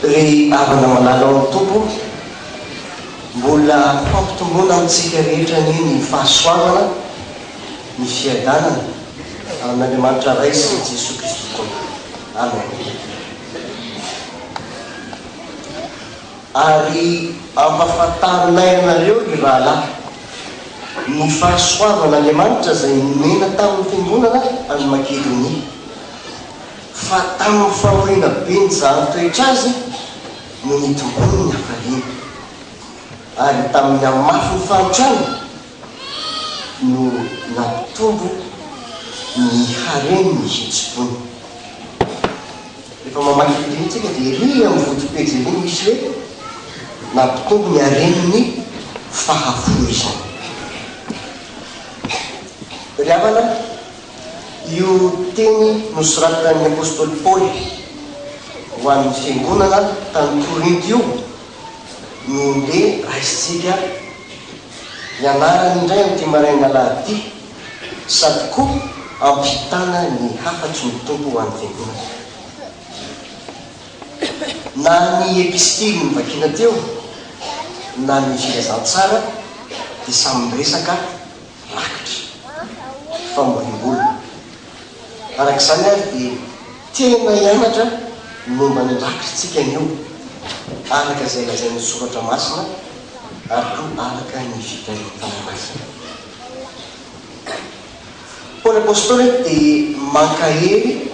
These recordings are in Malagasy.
ry avana malala ao amin'ny tompo mbola fampitomboana amintsika rehetra ny fahasoavana ny fiadanana amin'Andriamanitra ray sy ny Jesosy Kristy koa. Amen. Ary ampahafantarinay anareo ry rahalahy ny fahasoavan'Andriamanitra izay nomena tamin'ny fiangonana any Makedonia, fa tamin'ny fahoriana be ny zana-toetra azy no nitombony ny hafaliana, ary tamin'ny amafin'ny fanotrana no nampitombo ny hareny ny hetsipony. Rehefa mamaky fidirintsika dia ry amin'ny foto-pejy iny misy hoe nampitombo ny hareniny fahafoizana. Ry havana, io teny nosoratan'ny apôstôly Paoly ho an'ny fiangonana tany Korinty io no nde raisitsika ianarana indray amin'ity maraina lahady sady koa ampitana ny hafatry ny tompo ho an'ny fiangonana. Na ny epistily ny vakina teo na ny filazantsara dia samy miresaka rakitra famborim-bola. Arak'izany ary dia tena hianatra momba ny rakitritsika anio araka izay lazain'ny soratra masina ary koa araka ny fitaritana masina. Paoly apôstôly dia mankahery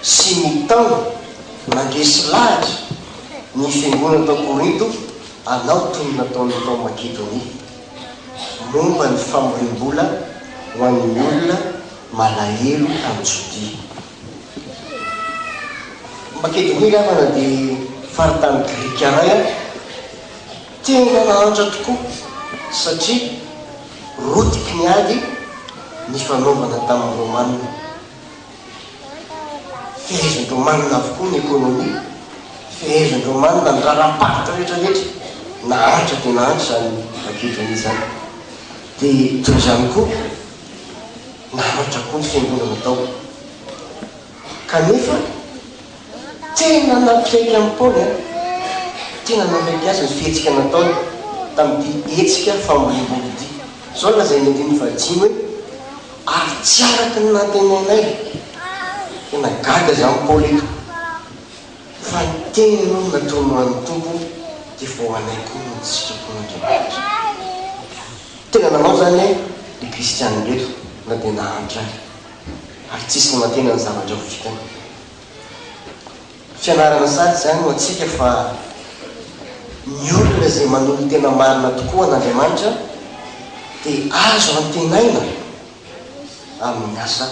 sy mitano mandresy lahatra ny fiangonana tao Korinto anao toy ny nataony tao Makedonia momba ny famborim-bola ho an'ny olona malahelo amin'ny Jodia. Makedonia gavana dia faritany Grika ray tena nahantra tokoa satria rotiky ny ady ny fanaovana tamin'ny Romanina. Fehezindreo manina avokoa ny ekônomia, fehezindreo manina ny rara-paritra rehetrarehetra, nahantra dia nahantra zany Makedonia zany. Dia toy izany koa nahantra koa ny fiangonana tao, kanefa tena nampiraiky amin'ny Paoly tena nampiraiky azy ny fihetsika nataony tamin'ity hetsika fambolim-bola ity. Zao lazay ny andiny vahadimy hoe ary tsy araka ny natenainay. Tena gaga zany Paoly eto, fa ny tena no nataony ho an'ny tompo dia vao anay koa no ny sitrapon'Andriamanitra. Tena nanao zany ny kristianina reto na dia nahantra ary tsisy ny matena ny zavatra ho vitany. Fianarana sady zany ho antsika fa ny olona izay manolo tena marina tokoa an'Andriamanitra dia azo antenaina amin'ny asa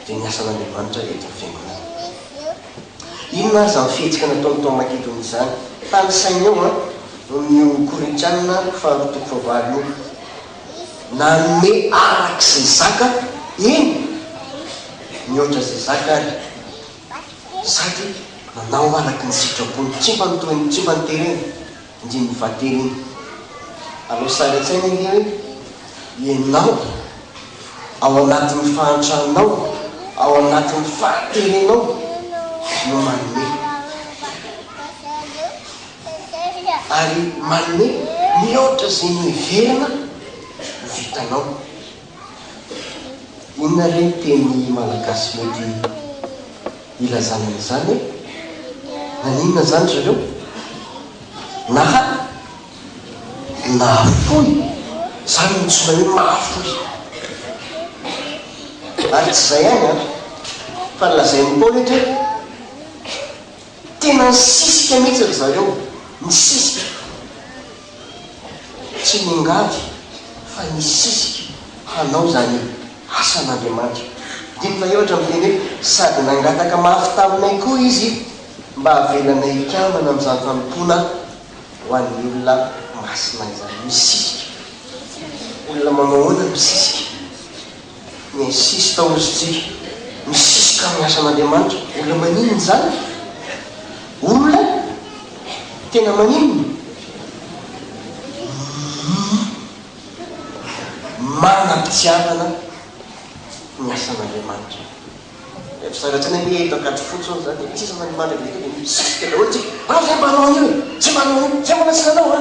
dia ny asan'Andriamanitra eto amin'ny fiangonana. Inona azy amin'ny fihetsika nataony tao Makedonia izany? Tany saina eo ny Korintianina faharotoko fahavalo io nanome arak'izay zaka eny mihoatra izay zaka ary sady nanao araky ny sitrapony, tsy mba nitoeny, tsy mba nitereny indriny ny vahatereny. Aleo sary an-tsaina izy hoe ianao ao anatin'ny fahantranao, ao anatin'ny fahaterenao no manome, ary manome mihoatra izay miverina no vitanao. Inona reny teny malagasy mety ilazana an'izany hoe naninona zany zareo? Nahafoy zany mitsona hoe mahafoy. Ary tsy izay ihany fa lazain'ny Paoly hoe tena nisisika mihitsy ry zareo, nisisika, tsy ningavy fa nisisika hanao zany asan'Andriamanitra. Dimy faheotra miteny hoe sady nangataka mafy taminay koa izy mba havelanay hikamana amin'izany fanompona ho an'ny olona masina izany. Misisika olona manao hoana misisika, misisika tao ozitsika, misisika amin'ny asan'Andriamanitra. Olona maninona zany? Olona tena maninona? Manam-pitiavana ny asan'Andriamanitra. Fisaratsana hoe takatro fotsiny zany de sisa manimana de misisika daholo tsika manao zay mbanao an'io e tsy manao an'io zay mbola tsy nanao a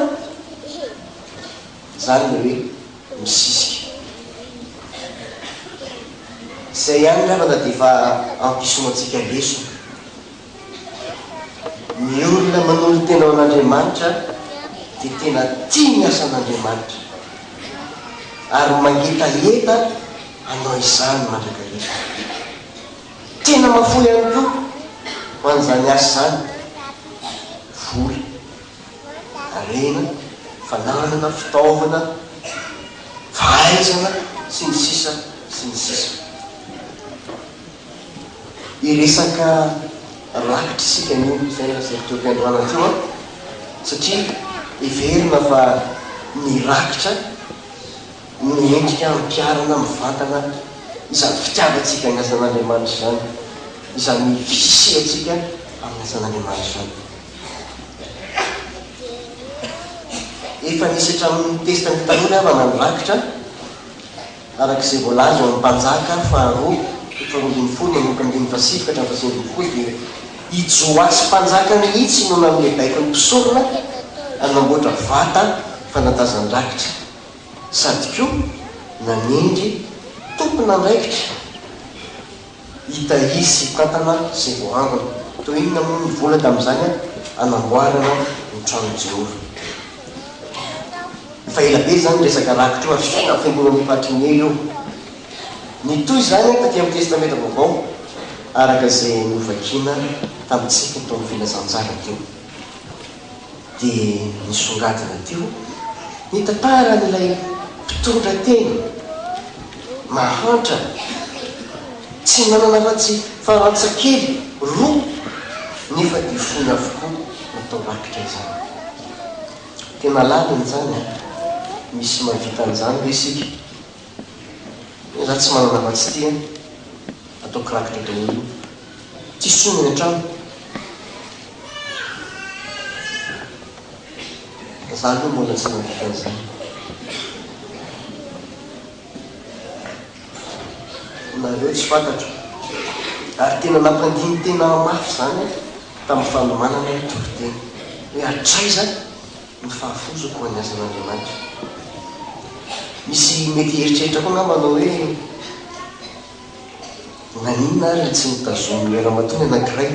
zany le hoe misisika zay ihany ravana de efa ampisomatsika lesona ny olona manolo tena ao an'Andriamanitra de tena tia miasa an'Andriamanitra ary mangetaheta anao izany mandrakaheta tena mafoy ihany koa ho an'izany asa zany vola arena fananana fitaovana fahaizana sy ny sisa sy ny sisa iresaka rakitra isika nio zay rahaseritoky-androana teo a satria everina fa ny rakitra ny endrika mipiarana mivantana izany fitiavatsika ny asan'Andriamanitra zany izany fisisiatsika amin'ny asan'Andriamanitra zany efa nisy hatramin'ny testament taloha avana ny rakitra arak'izay voalaza amin'ny mpanjaka faharoa faharoambin'ny folo manomboka amin'ny dimy fasivy ka hatramin'ny fasiambin'ny folo dia hijoasy mpanjaka mihitsy no amin'ny baiky ny mpisorona anamboatra vata fanatazan-drakitra sady koa nanendry tompona andraikitra hita isy tantana sy voangona to inona moa ny vola tamin'izany anamboarana ny trano Jehova fa ela be zany resaka rakitra io afina fiangonan'ny patrinier io nitoy zany taty amin'ny testamenta vaovao araka izay novakina tamintsika tao amin'ny filazantsara teo dia nisongadina teo ny tantara n'ilay mpitondra tena mahantra tsy manana fa-tsy faratsakely roa nefa dia fony avokoa natao rakitra izany tena laliny zany misy mavita an'izany hoe isika za tsy manana fa-tsy tia ataoko rakitra daholo tsy soniny an-trano za aloha mbola tsy mavita an'izany nareo tsy fantatro ary tena nampandiny tena mafy zany tamin'ny fanomanana ny toriteny hoe atraiza ny fahafozako ho any asan'Andriamanitra misy mety heritreritra koa ngamanao hoe nanina ary tsy nitazomy era-matony anankiray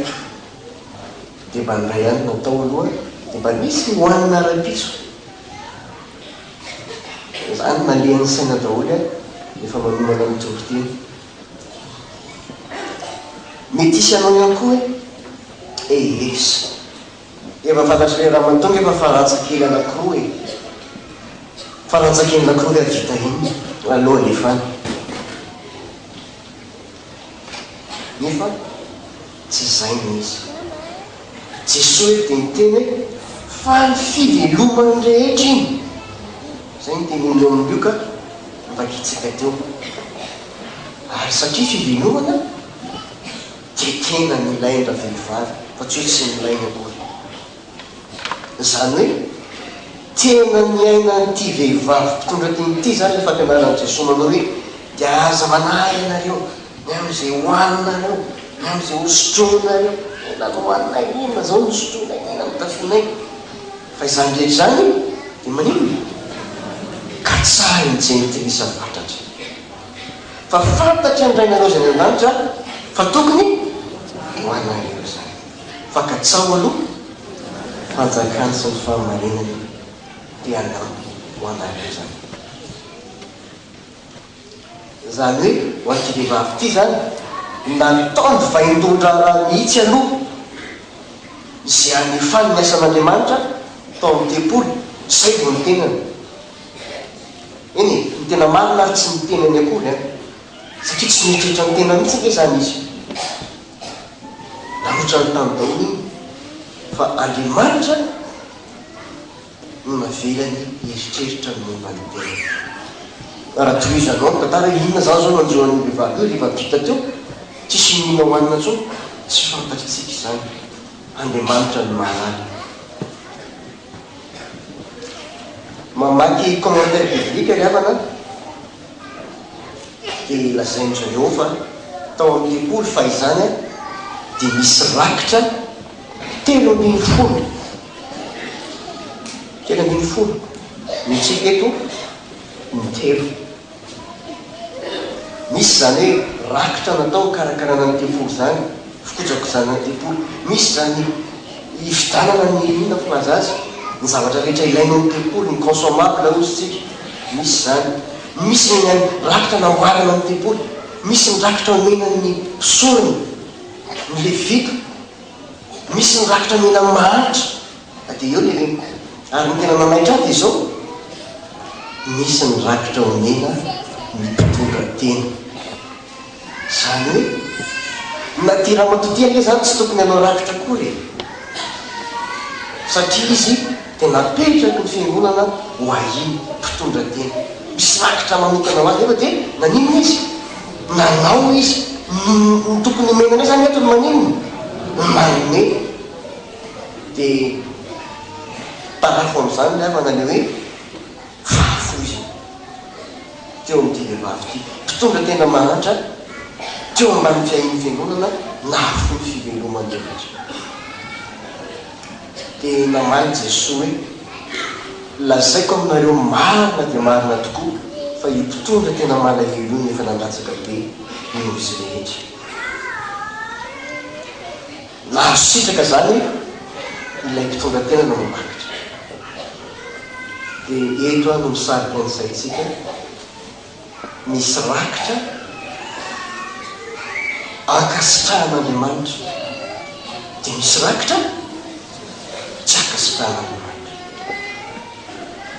dia mba ndray ihany natao aloha dia mba misy hoanina ara-piso zany nalehan'ny saina daholo a efa manomana ny toriteny mety isy anao ihany koa hoe esy efa fantatry le raha matonga efa faratsakely anakiroa e faratsakely anakiroa le avita iny aloha lefany nefa tsy zay ny izy Jesosy dia niteny hoe fa ny fivelomany rehetra iny zay ny tenen'eo amin'ny Lioka mpakitsika teo ary satria fivelomana dia tena milaindra vehivavy fa tsy hoe tsy milaina akory zany hoe tena miaina n'ity vehivavy mpitondra teny ity zany le fampianaran'i Jesosy manao hoe dia aza manahy ianareo ny amin'izay hoaninareo ny amin'izay hosotronareo nano hoanina inona zao ny sotrona inona mitafinay fa izany rehetra zany dia manino katsahiny jentilisa fantatra fa fantatra andrainareo zany an-danitra fa tokony hoanareo zany fa katsao aloha fanjakany sy ny fahamarinany dia anao hoanareo zany zany hoe ho an'ity vehivavy ity zany nataony vaindondra raha mihitsy aloha izay anefany ny asan'Andriamanitra tao amin'ny tempolo zay vo ny tenany eny ny tena marina ary tsy ny tenany akory a satria tsy mieritreritra ny tena mihitsy ake zany izy narotrany tamin'ny daholo iny fa Andriamanitra no navelany eritreritra ny momba ny tena raha tohizanao ny tantara inona zany zao nanjoan'ny vehivavy io rehefa vita teo tsisy mihina hoanina tsao tsy fantatritsika izany Andriamanitra ny mahalala mamaky commentaire biblique ry havana dia lazain'izareo fa tao amin'ny tepoly fa izany a dia misy rakitra 3,000 3,000 mitsika eto ny telo. Misy zany hoe rakitra natao karakarana ny tepoly zany, fikotrako zany ny tepoly. Misy zany ividanana ny inona filaza azy, ny zavatra rehetra ilaina ny tepoly, ny consommable ozytsika. Misy zany, misy ny rakitra namboarana ny tepoly, misy ny rakitra omena ny sorony, ny levita, misy ny rakitra omena ny mahanitra, dia eo le ary ny tena nanaitra aty izao, misy ny rakitra omena ny mpitondra tena. Zany hoe natira matotia le zany tsy tokony hanao rakitra kory, satria izy dia napetraky ny fiangonana ho ahiny mpitondra tena. Misy rakitra manokana ho azy nefa dia naninona izy, nanao izy ny tokony menana zany etony maninona manome. Dia tarafo amin'izany le avana le hoe fafo izy teo amin'ity vehivavy ity, mpitondra tena mahantra teo ambany fiahin'ny fiangonana nafo ny fivelomany rehetra. Dia namaly Jesosy hoe lazaiko aminareo marina dia marina tokoa fa io mpitondra tena malahelo io nefa nandatsaka be noho izy rehetra. Nahazo sitraka zany ilay mpitondra tena no mambakitra. Dia eto no misarika an'izaytsika, misy rakitra akasitrahan'Andriamanitra, dia misy rakitra tsy akasitrahan'Andriamanitra.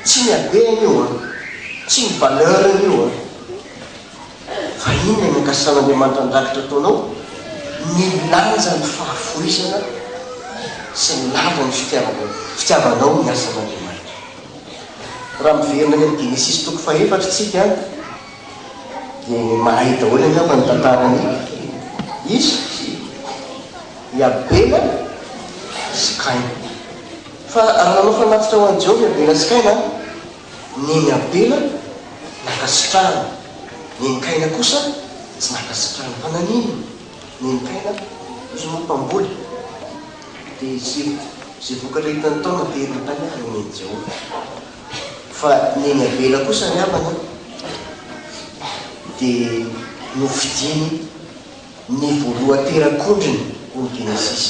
Tsy ny habeany io a, tsy ny valeurany io a, fa inona ny akasitrahan'Andriamanitra ny rakitra ataonao? Ny lanja ny fahafoizana sy ny lanja ny fitiavanao ny asan'Andriamanitra. Raha miverina ny Genesis 4 tsika dia mahay daholo angamba ny tantarany izy i Abela sy Kaina. Fa raha nanao fanatitra ho an'i Jehovah Abela sy Kaina, ny Abela nakasitrahana, ny Kaina kosa tsy nakasitrahana. Fa nanino ny Kaina izy moa mpamboly, dia zay vokatra hitany tao naperina tany ny Jehovah. Fa ny Abela kosa ny avana dia nofidiny ny voalohan-terak'ondriny ho ny Genesis.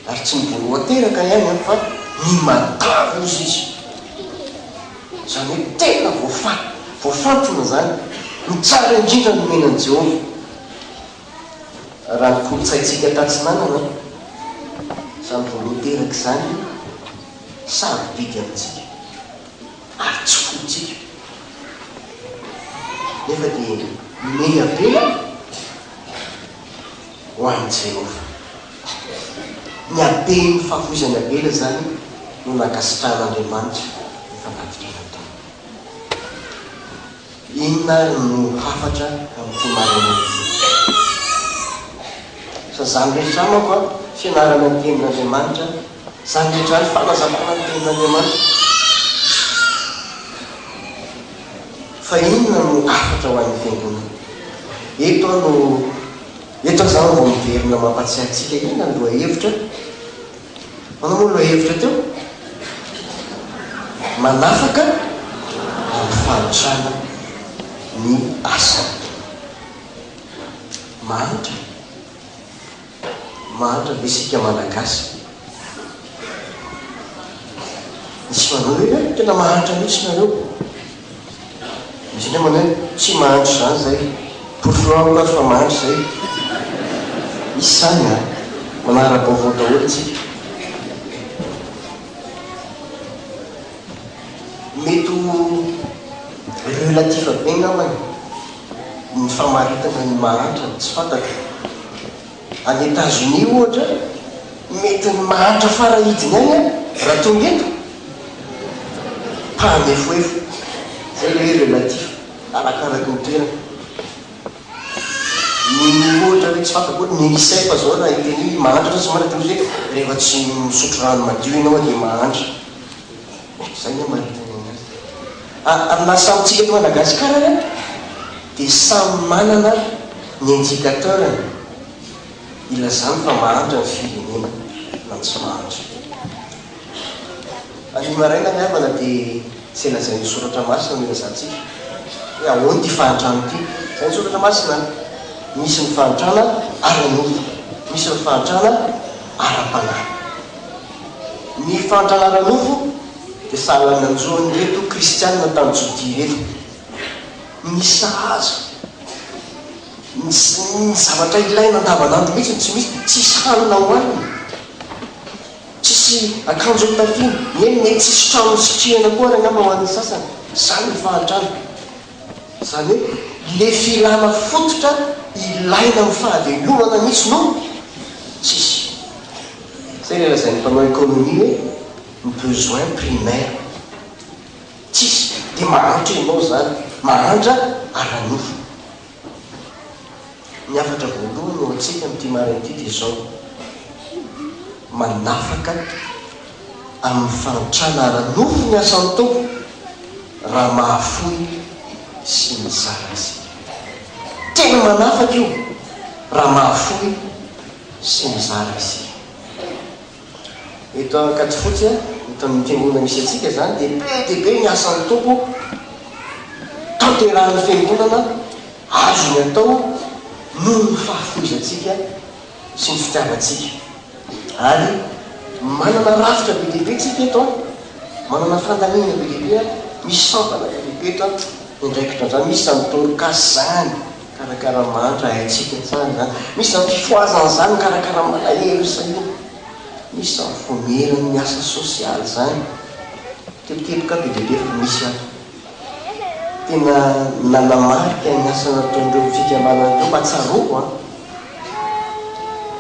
Ary tsy ny voalohan-teraka ihany fa ny matavy ozy izy. Zany hoe tena voafantrona zany, ny tsara indrindra no menan'i Jehovah. Raha ny kolotsaintsika tatsinanana, zany voalohan-teraka zany sarobidy amintsika ary tsy fotsika. Nefa dia ny Abela ho an'i Jehovah. Ny aben'ny fahafoizan'ny Abela zany no nakasitrahan'Andriamanitra efa navitrana tao. Inona no hafatra amin'ity marina ity? Sa zany rehetra manko a fianarana ny tenin'Andriamanitra, zany rehetra ny fanazavana ny tenin'Andriamanitra. Fa inona no hafatra ho an'ny fiangonana? Eto zany vao miverina mampatsiahy antsika inona ny lohahevitra. Manao moa lohahevitra teo? Manafaka amin'ny fanotrana ny asa. Mahantra be isika malagasy. Misy manao hoe tena mahantra mihitsy nareo. Misy ndray manao hoe tsy mahantra zany zay, porofilao ka fa mahantra zay. Misy zany a manara-baovao daholo tsika. Mety relatif be namany ny famaritana ny mahantra tsy fantatra. Any États-Unis ohatra, mety ny mahantra farahidiny any raha tonga eto mpanefoefo. Zay le hoe relatif, arakaraky ny toerana. Ny ohatra hoe tsy fantako hoe ny sefa zao raha hiteny mahantra sy marina hoe rehefa tsy misotro rano madio ianao dia mahantra. Zay ny maritany anazy. Amina samitsika eto Madagasikara dia samy manana ny indicateurny ilazany fa mahantra ny firenena na tsy mahantra. Any maraina miavana dia tsy lazany soratra masina milazantsika hoe ahoany ty fahantrano ty. Zay ny soratra masina, misy ny fahantrana ara-nofo, misy ny fahantrana ara-panahy. Ny fahantrana ara-nofo dia sahala nanjoany reto kristianina tany jodi reto, misahaza ny zavatra ilaina andavanandro mihitsy, tsy misy tsisy hanina hoanina, tsisy akanjo mitafiny, eny mety tsisy trano sitrihana koa ary angamba ho an'ny sasany. Zany ny fahantrana. Zany hoe le filana fototra ilaina amin'ny fahavelomana mihitsy no tsisy. Zay le lazay ny mpanao économie hoe ny besoin primaire tsisy dia mahantra ianao zany, mahantra ara-nofo. Ny afatra voalohany eo antsika amin'ity marain'ity dia zao: manafaka amin'ny fahantrana ara-nofo ny asan'ny tompo raha mahafoy sy mizara azy. Tena manafaka io raha mahafoy sy mizara azy. Eto akaty fotsy eto amin'ny fiangonana misy atsika zany dia be dia be ny asan'ny tompo tanterahan'ny fiangonana azo ny atao noho ny fahafoizantsika sy ny fitiavantsika. Ary manana rafitra be dehibe tsika eto, manana fandamina be dehibe, misy sampana be dehibe eto indraikitra zany. Misy zany toronkasy zany karakara mantra haintsika tsara zany, misy zany fifoazana zany karakara malahelo saina, misy zany fomerany ny asa sosialy zany teboteboka be dehibe fa misy ato. Tena nanamarika ny asa nataondreo fikambanan'ireo mahatsaroko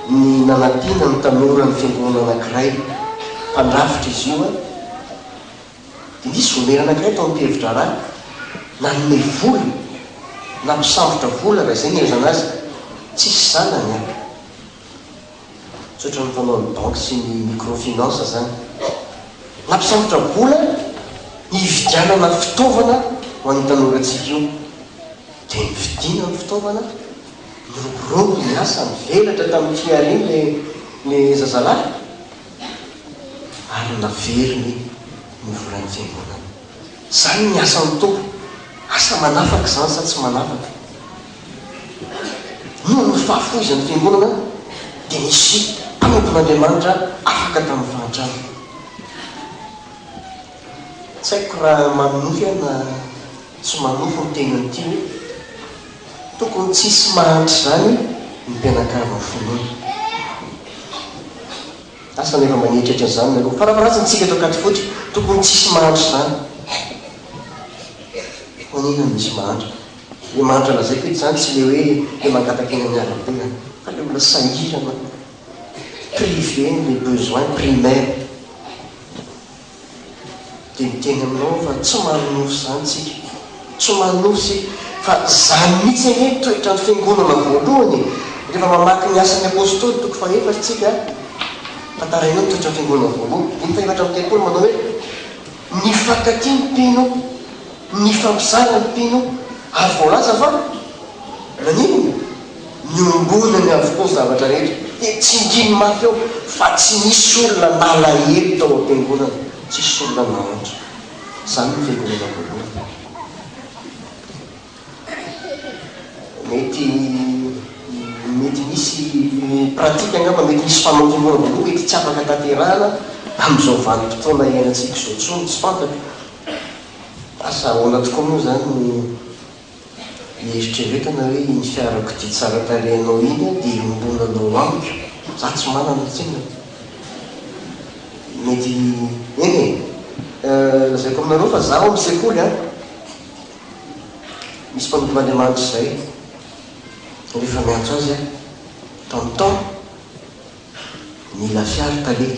ny nanampiana ny tanora ny fiangonana anankiray mpandrafitra izy io dia nisy vomera anankiray tao am'mpihevitra raha nanome vola nampisambotra vola raha izay ny aizana azy, tsisy zanany tsotra ny fanao ny banque sy ny microfinance zany. Nampisambotra vola hividianana fitaovana ho an'ny tanorantsika io, dia nividiana ny fitaovana, niroborobo ny asa, nivelatra tamin'ny fiariny le zazalahy ary naveriny ny volan'ny fiangonana. Zany ny asan'ny tompo. Asa manafaka zany sa tsy manafaka? Noho ny fahafoizan'ny fiangonana dia nisy mpanompon'Andriamanitra afaka tamin'ny fahantrana. Tsy haiko raha manofy na tsy manofy ny tenan'ity hoe tokony tsisy mahantry zany ny mpianakavy ny finoana. Asa nefa manetratra zany naloha farafaratsyntsika eto akaty fotsy, tokony tsisy mahantry zany. Manina misy mahantra? Le mahantra lazaiko ety zany tsy le hoe le mangatakena ny ara-tena, fa le mbola sangirana privé les besoins primaires. Dia miteny aminao fa tsy manofy zany tsika, tsy manofy fa zany mihitsy ane toetra ny fiangonana voalohany. Rehefa mamaky ny asan'ny apôstôly toko fahefatry tsika tantarainao toetra ny fiangonana voalohany. Ny faefatra amin'ny telopolo manao hoe nifankatia ny mpino, ny fampisara ny mpino, ary voalaza fa nanino niombonany avokoa ny zavatra rehetra. Dia tsy ndriny mafy eo fa tsy misy olona nalahelo tao am-piangonana, tsisy olona nahantra. Zany ny fiangonana voalohany. Mety misy pratika angamba, mety misy mpanao fiangonana voalohany mety tsy afaka tanterahana amin'izao vanim-potoana iainantsika izao tsony, tsy fantako. Asa ahoana tokoa moa zany mieritreretana hoe ny fiarako dia tsara tarehinao iny dia iombonanao amiko, za tsy manana tsinona. Mety eny lazaiko aminareo fa zaho amin'ny sekoly misy mpanompon'Andriamanitra izay rehefa miantso azy tamitao mila fiary tale,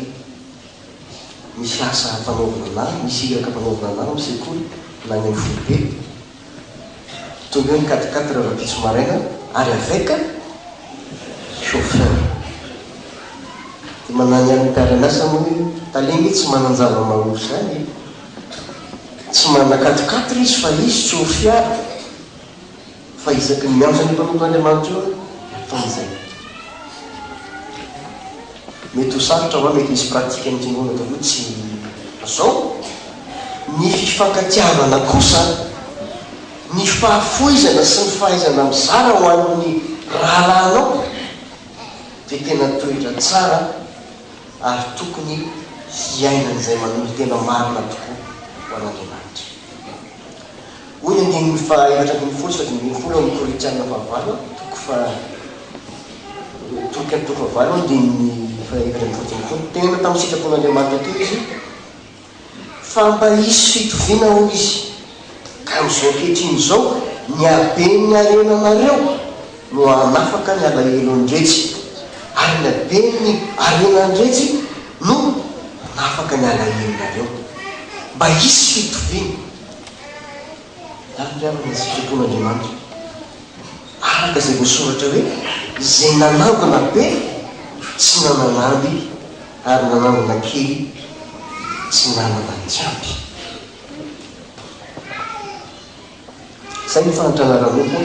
misy asa fanaovana anahy, misy iraka fanaovana anahy amin'ny sekoly na ny folobe. Tonga eo ny 4x4 rahavapitso maraina ary aveka chauffeur. Dia manany amin'ny mpiara-miasa moa hoe taleny tsy manan-java maholo zany, tsy manana 4x4 izy fa izy tsy ho fiara fa isaky ny mianjany mpanompoandriamanitra io ataon'izay mety ho sarotra va mety misy pratika am'tsinona taloha tsy zao ny fifankatiavana kosa ny fahafoizana sy ny fahaizana mizara ho amin'ny rahalahinao dia tena toetra tsara ary tokony hiainan'izay manolo tena marina tokoa ho an'andriamanitra. Hoy ny andininy fahaefatra ambin'ny folo sy fadimy folo amin'ny Korinthiana fahavalo toko fahavalo andininy fahaefatra ambin'ny folo folo tena tamin'ny sitrapon'andriamanitra teo izy fampahisy fitoviana ho izy ka amin'izao ankehitriny izao ny aben'ny arenanareo no anafaka ny alahelo andretsy ary ny aben'ny arenandretsy no anafaka ny alahelonareo mba hisy fitoviana ariavana ny sitrapon'andriamanitra araka izay voasoratra hoe izay nanangona be tsy nananamby ary nanangona kely tsy nanana ny tsampy zay ny fanatranaranompo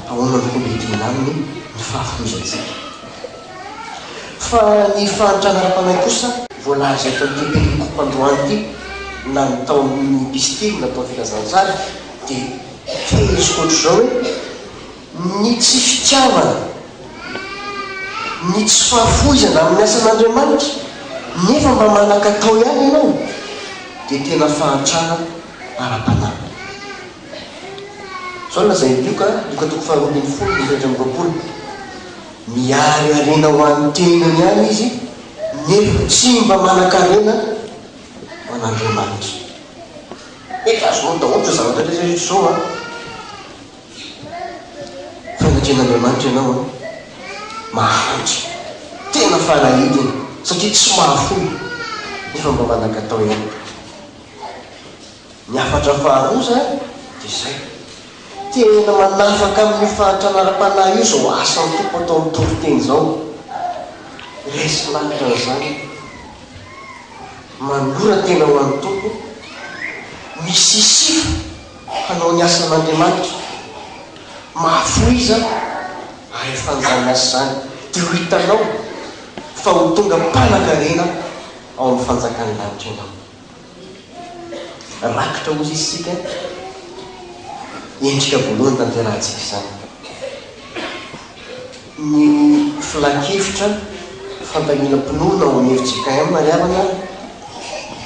ahoana ny komedina aminy ny fahafoizantsika fa ny fanatranara-panay kosa voalaza eto amin'ity pelikopandroany ity na nytao amin'ny pistily natao filazantsary dia feheziko ohatr'izao hoe ny tsy fitiavana ny tsy fahafoizana amin'ny asan'andriamanitra nefa mba manakatao ihany ianao dia tena fahantrana ara-panahy zao lazay lioka toko faharoapin'ny folo mifetra amin'ny roapolo miary arena ho an'ny tenany ihany izy nefa tsy mba manan-karena ho an'andriamanitra efa azonao daholo zao zavatra rehetra zao a fanatren'andriamanitra ianao a mahantra tena farahidiny satria tsy mahafoy nefa mba manan-katao ihany. Ny afatra faharoza dia zay tena manafaka amin'ny fahatranara-panahy io zao asan'ny tompo atao amin'ny toriteny zao resy lanitra zany manora tena ho an'ny tompo misy sifa hanao ny asan'andriamanitra mahafoiza ary efanjany asa zany dia ho hitanao fa ho tonga mpanan-karena ao amin'ny fanjakany lanitra ianao rakitra ozy isika endrika voalohany tanterahantsika izany ny filakevitra fantaniana mpinoana ao amin'ny FJKM mariavana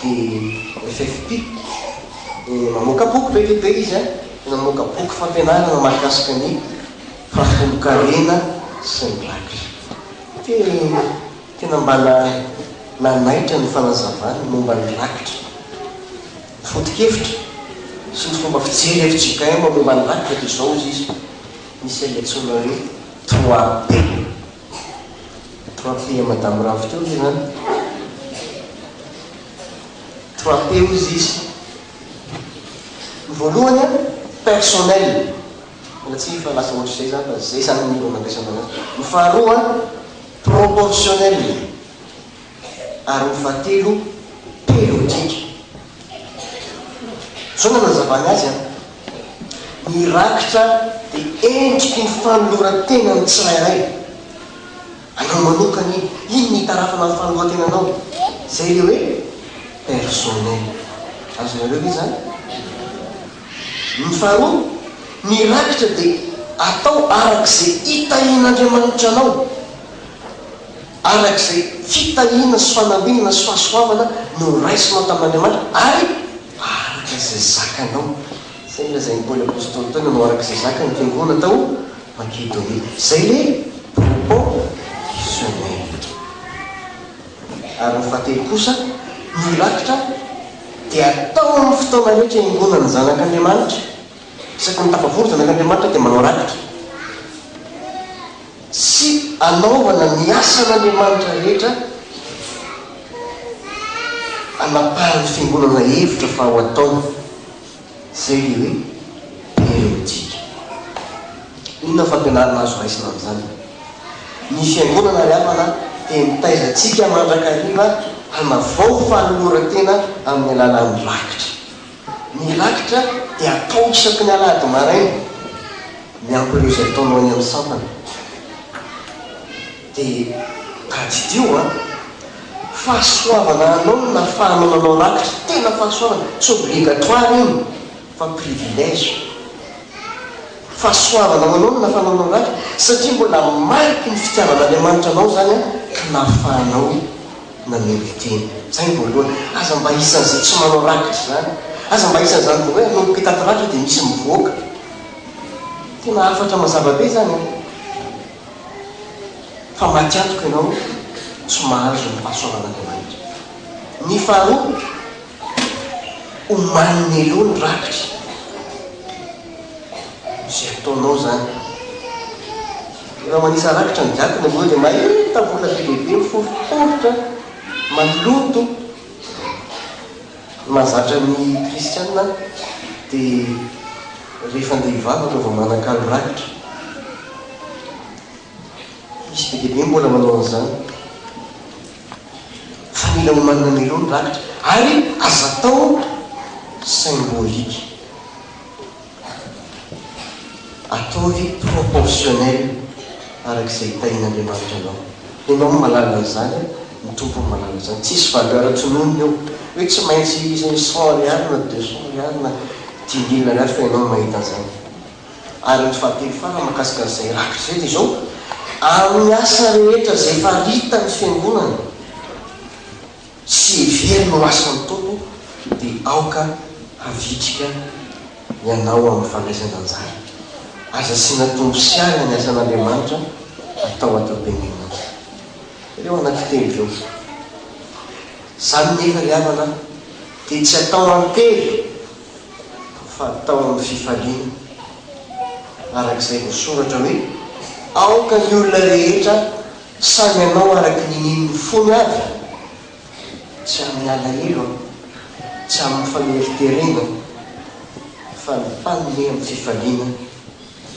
dia FFP mamoaka boky be lehibe izy a tena mamoaka boky fampianarana mahakasika ny fahafolon-karena sy ny rakitra tena mbana nanaitra ny fanazavany momba ny rakitra foto-kevitra sy ny fomba fijery FJKM momba ny rakitra dia zao izy misy aletsoina hoe 3P 3P madame ravo teo izy zany 3P izy izy ny voalohany a personnel mbola tsy fa lasa ohatra zay zany fa zay zany miro mandresana anazy ny faharoa proportionnel ary ny fahatelo périodique zao na nazavany azy a ny rakitra dia endriky ny fanoloran-tena ny tsirairay anao manokany iny ny tarafana ny fanoloran-tenanao zay le hoe personnel azonareo izy zany. Ny faharoa ny rakitra dia atao arak'izay hitahian'andriamanitra anao arak'izay fitahiana sy fanambinana sy fahasoavana no raisinao tamin'andriamanitra ary arak'izay zakanao zay milazay ny Paoly apôstôly tao no arak'izay zaka ny fiangonana tao Makedonia zay le proportionnel. Ary ny fahatelo kosa ny rakitra dia atao amin'ny fotoana rehetra hiangonana ny zanak'andriamanitra isaky ny tafavory zanak'andriamanitra dia manao rakitra sy anaovana ny asan'andriamanitra rehetra anapahany fiangonana hevitra fa ho ataony zay le hoe périodique. Inona fampianarana azo raisina amin'izany ny fiangonana riavana dia mitaizantsika mandrakariva hanavao fanoloran-tena amin'ny alalan'ny rakitra. Ny rakitra dia atao isaky ny alahady maraina miampireo zay ataonao any amin'ny sampana dia kadideo a fahasoavana anao na fahanao nanao rakitra tena fahasoavana tsy obligatoire iny fa privilège fahasoavana manao na fahanao rakitra satria mbola maiky ny fitiavan'Andriamanitra anao zany a ka nahafahanao nameriteny zay voalohany aza mba isan'izay tsy manao rakitra zany aza mba isan'izany vo hoe anomboka hitaty rakitra dia misy mivoaka tena afatra mazava be zany fa matiantoka ianao tsy mahazo ny fahasoavan'Andriamanitra ny faharoa omaniny aloha ny rakitra zay ataonao zany efa manisa rakitra ny diakona aloha dia mahita vola be lehibe miforiporitra maloto mahazatra ny kristianina dia rehefa andeha hivavaka vao manakalo rakitra misy be lehibe mbola manao an'izany fa mila homanina ny aloha ny rakitra ary aza atao symbolique ataovy proportionnel arak'izay hitahin'Andriamanitra anao ianao malala zany ny tompo malala zany tsisy valeur tsonomy eo hoe tsy maintsy 100 rial na 200 rial na 10 000 rial fa ianao mahita zany ary ny fahatelo fara makasika an'izay rakitra zay dia zao amin'ny asa rehetra zay farita ny fiangonana sy every no asan'ny tompo dia aoka havitrika ianao amin'ny fandraisan-danjara aza sy natombo siara ny asan'Andriamanitra atao atao-penina ireo anankitelo reo zany nefa ry havana dia tsy atao antely fa atao amin'ny fifaliana arak'izay voasoratra hoe aoka ny olona rehetra samy anao araky nininy fony avy tsy amin'ny alahelo tsy amin'ny fameriterena fa ny mpanome amin'ny fifaliana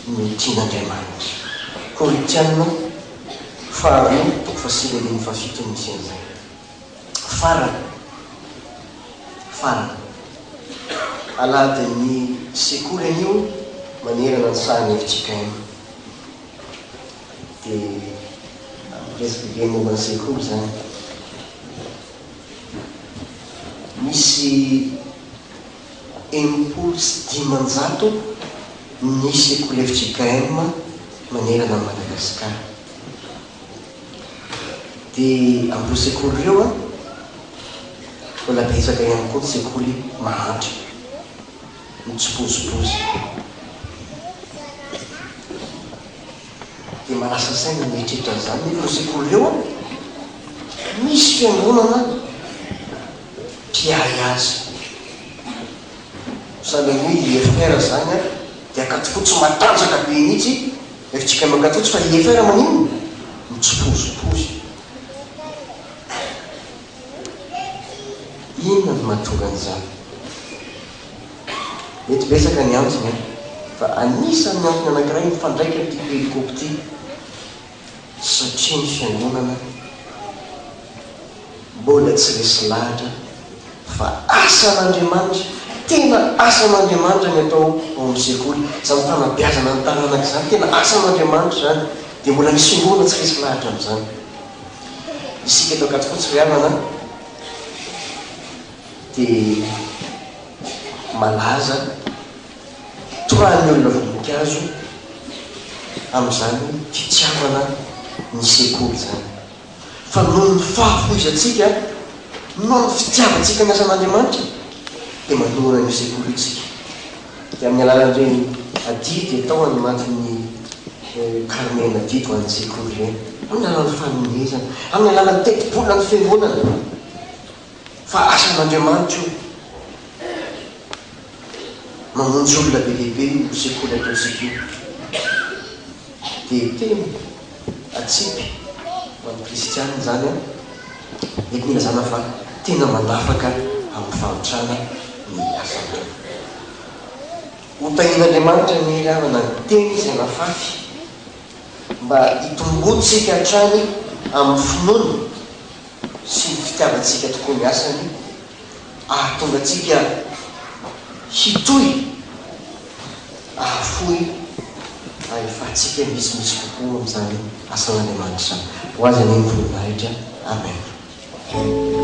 ny tian'Andriamanitra Koritianina faharoa toko fahasileliny fahafito misy an'izay farana alady ny sekoly anio manerana ny sahany hevitsika iny dia resaky genomba ny sekoly zany misy impolo sy dimanjato ny sekoly hevitsika manerana ny Madagasikara dia amin'ireo sekoly ireo mbola betsaka ihany koa ny sekoly mahantra mitsopozipozy dia manasa saina mieritreritra zany nefa ireo sekoly ireo misy fiangonana mpiary azy saby hoe IFR zany dia akatofotsy matanjaka be nitsy efitsika makatotsy fa IFR manino mitsopozipozy inona ny mahatonga an'izany mety betsaka ny antony fa anisan'ny antony anankiray mifandraika ty perikopy ty satria ny fiangonana mbola tsy resy lahatra fa asan'Andriamanitra tena asan'Andriamanitra ny atao ao amin'ny sekoly zany fanabeazana ny tanànaka zany tena asan'Andriamanitra zany dia mbola misy fiangonana tsy resy lahatra amin'izany isika eto akatofotsy ry havana dia malaza toran'ny olona voninkazo amin'izany fitiavana ny sekoly zany fa noho ny fahafoizatsika noho ny fitiavantsika ny asan'Andriamanitra dia manorana ny sekoly itsika dia amin'ny alalan'ireny adidy atao anatin'ny carnet adidy ho an'ny sekoly ireny amin'ny alalan'ny fanomezana amin'ny alalan'ny teti-bola ny fiangonana fa asan'Andriamanitra io mamonjy olona be lehibe io sekoly ataontsika io dia tena atsipy amin'ny kristianina zany mety mila zana fa tena manafaka amin'ny fahatrana ny asana hotahin'Andriamanitra ny havana ny teny izay nafafy mba hitombotsika hatrany amin'ny finoany sy ny fitiavantsika tokoa ny asany ahatonga atsika hitohy ahafohy fa atsika misimisy kokoa am'izany asan'andriamanitra zany ho azy any ny voninahitra. Amen.